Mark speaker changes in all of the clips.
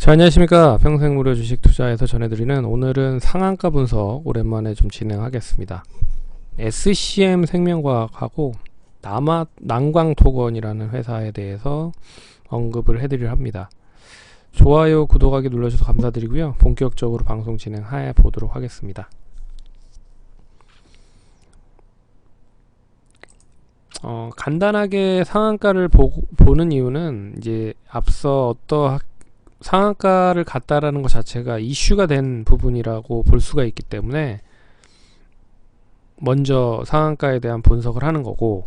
Speaker 1: 자, 안녕하십니까. 평생무료 주식 투자에서 전해드리는 오늘은 상한가 분석 오랜만에 좀 진행하겠습니다. SCM 생명과학하고 남광토건이라는 회사에 대해서 언급을 해드리려 합니다. 좋아요, 구독하기 눌러주셔서 감사드리고요. 본격적으로 방송 진행해 보도록 하겠습니다. 간단하게 상한가를 보는 이유는 이제 앞서 상한가를 갔다라는 것 자체가 이슈가 된 부분이라고 볼 수가 있기 때문에 먼저 상한가에 대한 분석을 하는 거고,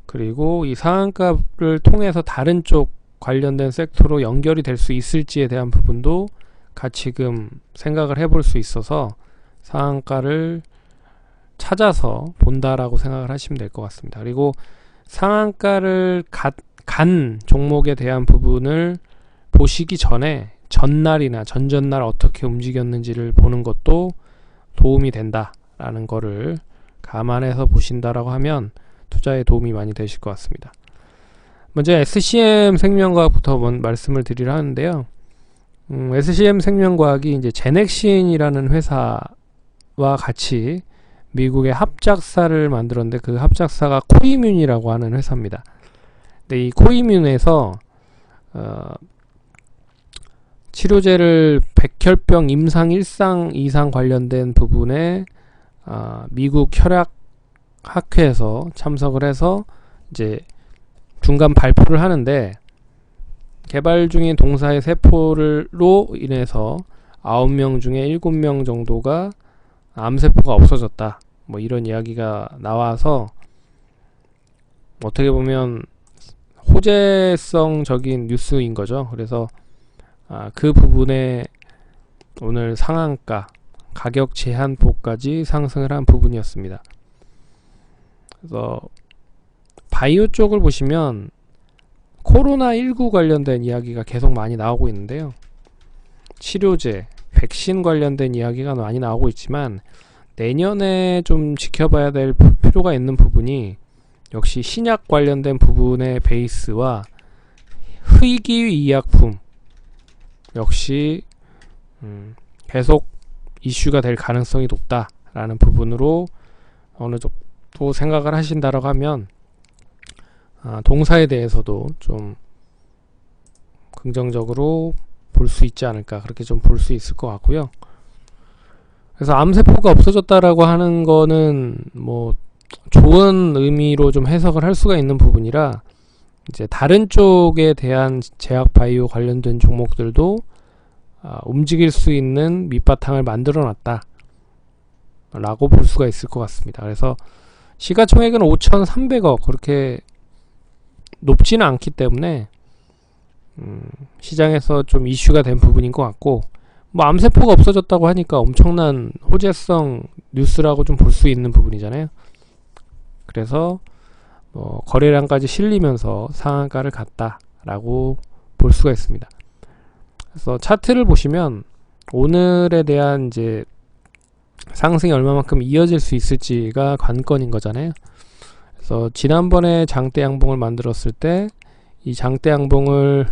Speaker 1: 그리고 이 상한가를 통해서 다른 쪽 관련된 섹터로 연결이 될 수 있을지에 대한 부분도 같이금 생각을 해볼 수 있어서 상한가를 찾아서 본다라고 생각을 하시면 될 것 같습니다. 그리고 상한가를 간 종목에 대한 부분을 보시기 전에 전날이나 전전날 어떻게 움직였는지를 보는 것도 도움이 된다라는 거를 감안해서 보신다라고 하면 투자에 도움이 많이 되실 것 같습니다. 먼저 SCM 생명과학부터 말씀을 드리려 하는데요. SCM 생명과학이 이제 제넥신이라는 회사와 같이 미국의 합작사를 만들었는데, 그 합작사가 코이뮨이라고 하는 회사입니다. 근데 이 코이뮨에서 치료제를 백혈병 임상 1상 이상 관련된 부분에 미국 혈액학회에서 참석을 해서 이제 중간 발표를 하는데, 개발 중인 동사의 세포로 인해서 9명 중에 7명 정도가 암세포가 없어졌다, 뭐 이런 이야기가 나와서 어떻게 보면 호재성적인 뉴스인 거죠. 그래서 그 부분에 오늘 상한가 가격 제한폭까지 상승을 한 부분이었습니다. 그래서 바이오 쪽을 보시면 코로나19 관련된 이야기가 계속 많이 나오고 있는데요. 치료제, 백신 관련된 이야기가 많이 나오고 있지만 내년에 좀 지켜봐야 될 필요가 있는 부분이 역시 신약 관련된 부분의 베이스와 희귀의약품 역시 계속 이슈가 될 가능성이 높다라는 부분으로 어느 정도 생각을 하신다라고 하면 동사에 대해서도 좀 긍정적으로 볼 수 있지 않을까, 그렇게 좀 볼 수 있을 것 같고요. 그래서 암세포가 없어졌다라고 하는 거는 뭐 좋은 의미로 좀 해석을 할 수가 있는 부분이라, 이제 다른 쪽에 대한 제약 바이오 관련된 종목들도 움직일 수 있는 밑바탕을 만들어 놨다 라고 볼 수가 있을 것 같습니다. 그래서 시가총액은 5,300억, 그렇게 높지는 않기 때문에 시장에서 좀 이슈가 된 부분인 것 같고, 뭐 암세포가 없어졌다고 하니까 엄청난 호재성 뉴스라고 좀 볼 수 있는 부분이잖아요. 그래서 거래량까지 실리면서 상한가를 갔다라고 볼 수가 있습니다. 그래서 차트를 보시면 오늘에 대한 이제 상승이 얼마만큼 이어질 수 있을지가 관건인 거잖아요. 그래서 지난번에 장대 양봉을 만들었을 때 이 장대 양봉을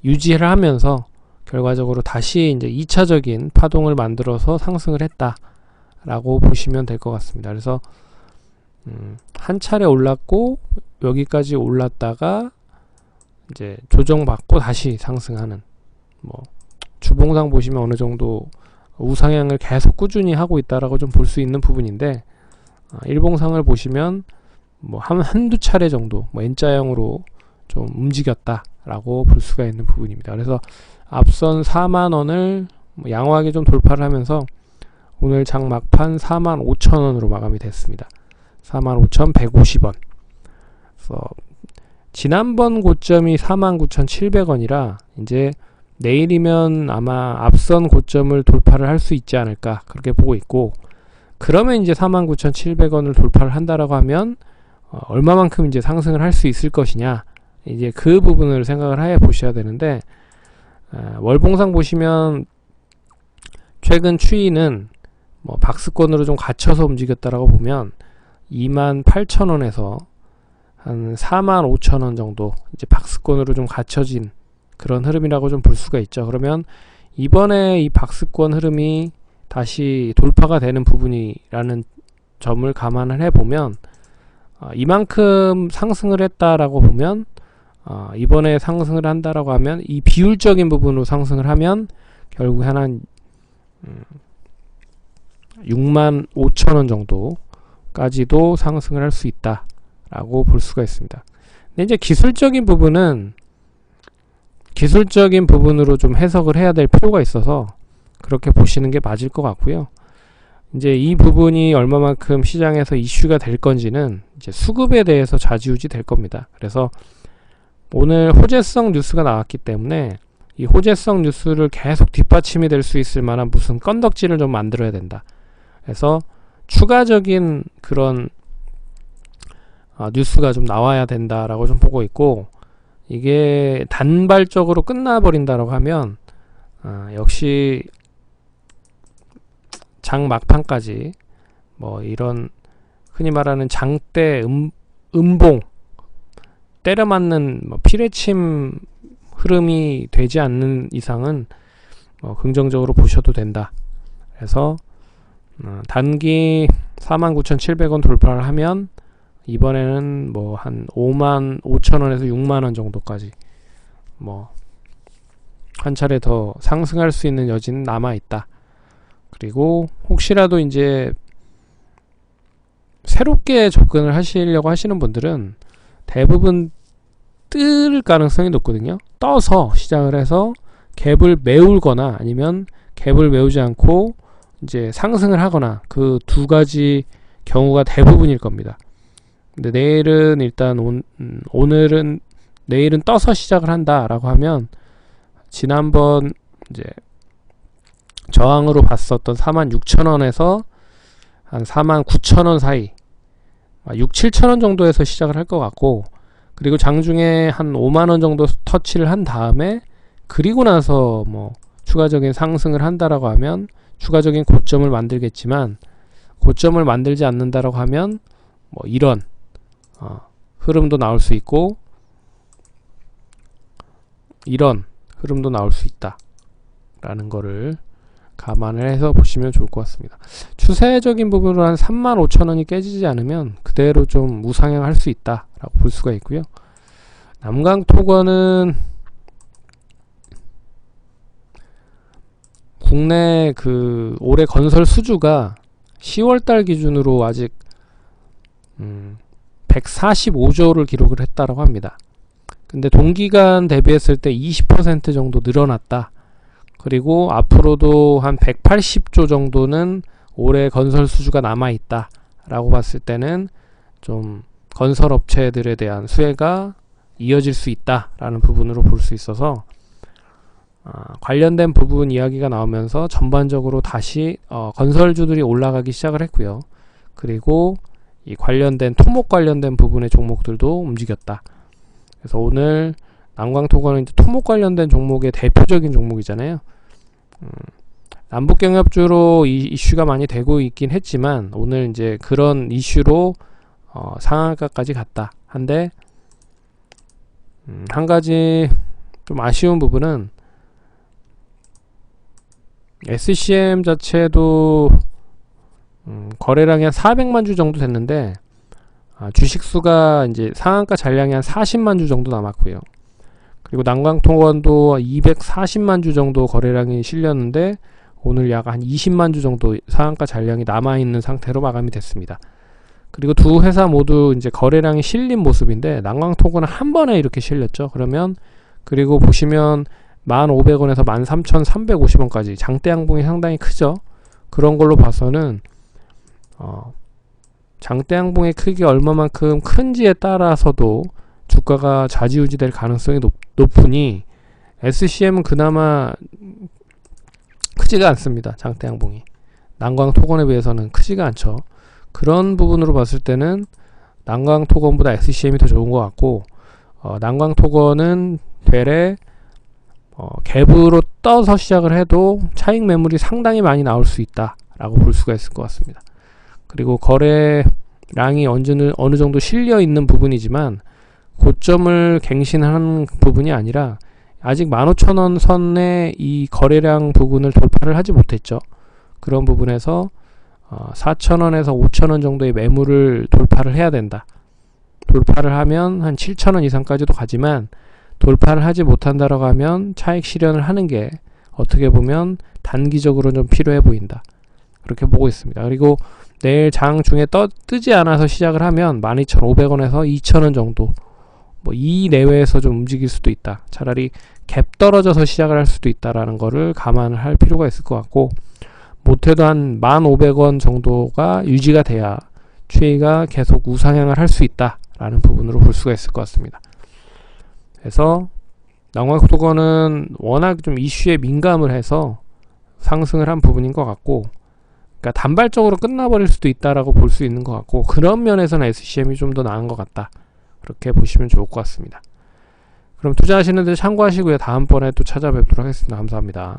Speaker 1: 유지를 하면서 결과적으로 다시 이제 2차적인 파동을 만들어서 상승을 했다라고 보시면 될 것 같습니다. 그래서 한 차례 올랐고 여기까지 올랐다가 이제 조정받고 다시 상승하는, 뭐 주봉상 보시면 어느 정도 우상향을 계속 꾸준히 하고 있다라고 좀 볼 수 있는 부분인데, 일봉상을 보시면 뭐 한두 차례 정도 뭐 N자형으로 좀 움직였다라고 볼 수가 있는 부분입니다. 그래서 앞선 4만원을 양호하게 좀 돌파를 하면서 오늘 장 막판 45,000원으로 마감이 됐습니다. 45,150원. 그래서 지난번 고점이 49,700원이라 이제 내일이면 아마 앞선 고점을 돌파를 할 수 있지 않을까, 그렇게 보고 있고, 그러면 이제 49,700원을 돌파를 한다라고 하면 얼마만큼 이제 상승을 할 수 있을 것이냐, 이제 그 부분을 생각을 해 보셔야 되는데, 월봉상 보시면 최근 추이는 뭐 박스권으로 좀 갇혀서 움직였다라고 보면 28,000원에서 한 45,000원 정도 이제 박스권으로 좀 갇혀진 그런 흐름이라고 좀 볼 수가 있죠. 그러면 이번에 이 박스권 흐름이 다시 돌파가 되는 부분이라는 점을 감안을 해보면 이만큼 상승을 했다라고 보면 이번에 상승을 한다라고 하면 이 비율적인 부분으로 상승을 하면 결국에 한 65,000원 정도까지도 상승을 할 수 있다라고 볼 수가 있습니다. 근데 이제 기술적인 부분은 기술적인 부분으로 좀 해석을 해야 될 필요가 있어서 그렇게 보시는 게 맞을 것 같고요. 이제 이 부분이 얼마만큼 시장에서 이슈가 될 건지는 이제 수급에 대해서 좌지우지 될 겁니다. 그래서 오늘 호재성 뉴스가 나왔기 때문에 이 호재성 뉴스를 계속 뒷받침이 될 수 있을 만한 무슨 건덕지를 좀 만들어야 된다. 그래서 추가적인 그런 뉴스가 좀 나와야 된다라고 좀 보고 있고, 이게 단발적으로 끝나버린다라고 하면 역시 장 막판까지 뭐 이런 흔히 말하는 장대 음봉 때려 맞는 뭐 피뢰침 흐름이 되지 않는 이상은 긍정적으로 보셔도 된다. 그래서 단기 49,700원 돌파를 하면 이번에는 뭐 한 55,000원에서 6만원 정도까지 뭐 한 차례 더 상승할 수 있는 여지는 남아 있다. 그리고 혹시라도 이제 새롭게 접근을 하시려고 하시는 분들은 대부분 뜰 가능성이 높거든요. 떠서 시작을 해서 갭을 메울거나 아니면 갭을 메우지 않고 이제 상승을 하거나 그 두 가지 경우가 대부분일 겁니다. 근데 내일은 일단 오늘은 내일은 떠서 시작을 한다라고 하면 지난번 이제 저항으로 봤었던 46,000원에서 한 49,000원 사이 6,7,000원 정도에서 시작을 할 것 같고, 그리고 장중에 한 5만원 정도 터치를 한 다음에 그리고 나서 뭐 추가적인 상승을 한다라고 하면 추가적인 고점을 만들겠지만, 고점을 만들지 않는다라고 하면 뭐 이런 흐름도 나올 수 있고 이런 흐름도 나올 수 있다 라는 거를 감안을 해서 보시면 좋을 것 같습니다. 추세적인 부분으로 한 35,000원이 깨지지 않으면 그대로 좀 우상향할 수 있다 라고 볼 수가 있고요. 남강토건은 국내 그 올해 건설 수주가 10월달 기준으로 아직 145조를 기록을 했다라고 합니다. 근데 동기간 대비했을 때 20% 정도 늘어났다. 그리고 앞으로도 한 180조 정도는 올해 건설 수주가 남아있다 라고 봤을 때는 좀 건설 업체들에 대한 수혜가 이어질 수 있다 라는 부분으로 볼 수 있어서 관련된 부분 이야기가 나오면서 전반적으로 다시 건설주들이 올라가기 시작을 했고요. 그리고 이 관련된 토목 관련된 부분의 종목들도 움직였다. 그래서 오늘 남광토건은 토목 관련된 종목의 대표적인 종목이잖아요. 남북경협주로 이 이슈가 많이 되고 있긴 했지만 오늘 이제 그런 이슈로 상한가까지 갔다. 한데 한 가지 좀 아쉬운 부분은 SCM 자체도 거래량이 한 400만 주 정도 됐는데 주식수가 이제 상한가 잔량이 한 40만 주 정도 남았고요. 그리고 남광토건도 240만 주 정도 거래량이 실렸는데 오늘 약 한 20만 주 정도 상한가 잔량이 남아있는 상태로 마감이 됐습니다. 그리고 두 회사 모두 이제 거래량이 실린 모습인데 남광토건은 한 번에 이렇게 실렸죠. 그러면 그리고 보시면 1,500원에서 13,350원까지 장대 양봉이 상당히 크죠. 그런 걸로 봐서는 장대 양봉의 크기가 얼마만큼 큰지에 따라서도 주가가 좌지우지 될 가능성이 높으니 SCM은 그나마 크지가 않습니다. 장대 양봉이 남광토건에 비해서는 크지가 않죠. 그런 부분으로 봤을 때는 남광토건보다 SCM이 더 좋은 것 같고, 남광토건은 되레 갭으로 떠서 시작을 해도 차익 매물이 상당히 많이 나올 수 있다 라고 볼 수가 있을 것 같습니다. 그리고 거래량이 어느 정도 실려 있는 부분이지만 고점을 갱신하는 부분이 아니라 아직 15,000원 선의 이 거래량 부분을 돌파를 하지 못했죠. 그런 부분에서 4,000원에서 5,000원 정도의 매물을 돌파를 해야 된다. 돌파를 하면 한 7,000원 이상까지도 가지만 돌파를 하지 못한다라고 하면 차익 실현을 하는 게 어떻게 보면 단기적으로 좀 필요해 보인다. 그렇게 보고 있습니다. 그리고 내일 장 중에 뜨지 않아서 시작을 하면 12,500원에서 2,000원 정도 뭐 이 내외에서 좀 움직일 수도 있다. 차라리 갭 떨어져서 시작을 할 수도 있다라는 거를 감안을 할 필요가 있을 것 같고, 못해도 한 1,500원 정도가 유지가 돼야 추이가 계속 우상향을 할 수 있다라는 부분으로 볼 수가 있을 것 같습니다. 그래서 남광속도건은 워낙 좀 이슈에 민감을 해서 상승을 한 부분인 것 같고, 그러니까 단발적으로 끝나버릴 수도 있다라고 볼 수 있는 것 같고, 그런 면에서는 SCM이 좀 더 나은 것 같다. 그렇게 보시면 좋을 것 같습니다. 그럼 투자하시는 데 참고하시고요. 다음번에 또 찾아뵙도록 하겠습니다. 감사합니다.